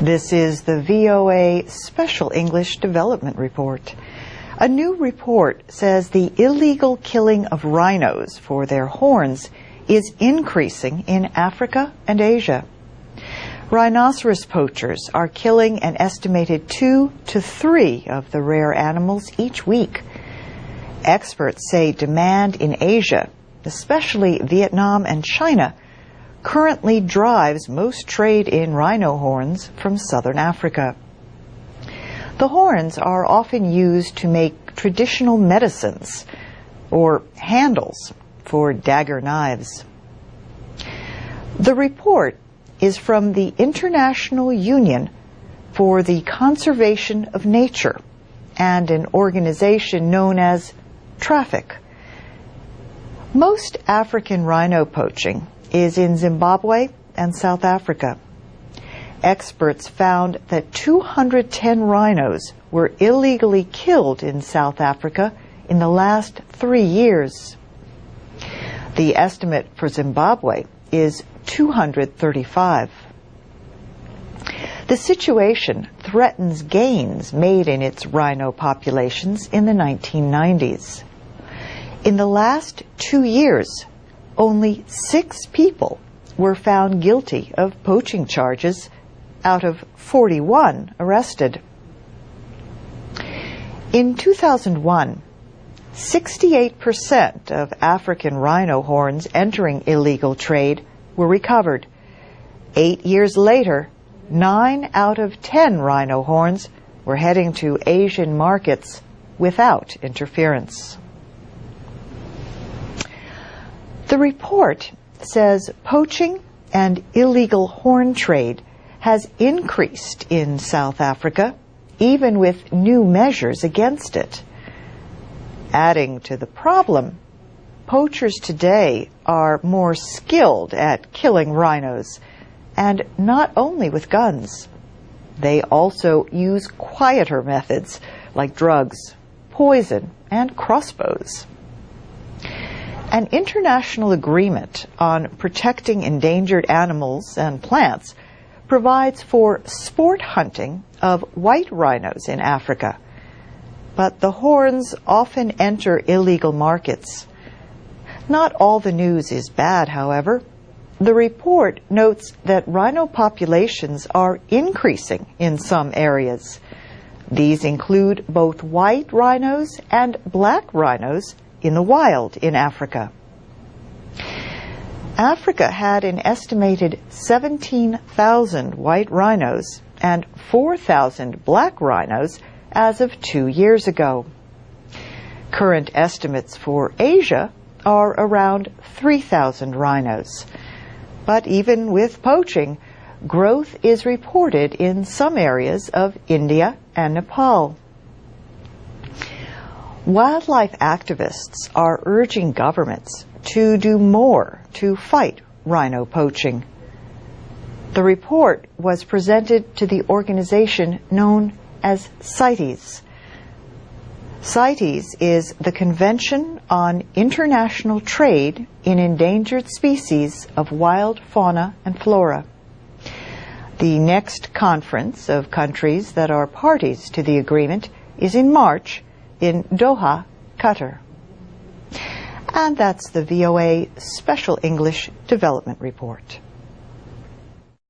This is the VOA Special English Development Report. A new report says the illegal killing of rhinos for their horns is increasing in Africa and Asia. Rhinoceros poachers are killing an estimated 2 to 3 of the rare animals each week. Experts say demand in Asia, especially Vietnam and China, currently drives most trade in rhino horns from southern Africa. The horns are often used to make traditional medicines or handles for dagger knives. The report is from the International Union for the Conservation of Nature and an organization known as Traffic. Most African rhino poaching is in Zimbabwe and South Africa. Experts found that 210 rhinos were illegally killed in South Africa in the last 3 years. The estimate for Zimbabwe is 235. The situation threatens gains made in its rhino populations in the 1990s. In the last 2 years, only 6 people were found guilty of poaching charges out of 41 arrested. In 2001, 68% of African rhino horns entering illegal trade were recovered. 8 years later, 9 out of 10 rhino horns were heading to Asian markets without interference. The report says poaching and illegal horn trade has increased in South Africa, even with new measures against it. Adding to the problem, poachers today are more skilled at killing rhinos, and not only with guns. They also use quieter methods like drugs, poison, and crossbows. An international agreement on protecting endangered animals and plants provides for sport hunting of white rhinos in Africa, but the horns often enter illegal markets. Not all the news is bad, however. The report notes that rhino populations are increasing in some areas. These include both white rhinos and black rhinos in the wild in Africa. Africa had an estimated 17,000 white rhinos and 4,000 black rhinos as of 2 years ago. Current estimates for Asia are around 3,000 rhinos. But even with poaching, growth is reported in some areas of India and Nepal. Wildlife activists are urging governments to do more to fight rhino poaching. The report was presented to the organization known as CITES. CITES is the Convention on International Trade in Endangered Species of Wild Fauna and Flora. The next conference of countries that are parties to the agreement is in March in Doha, Qatar. And that's the VOA Special English Development Report.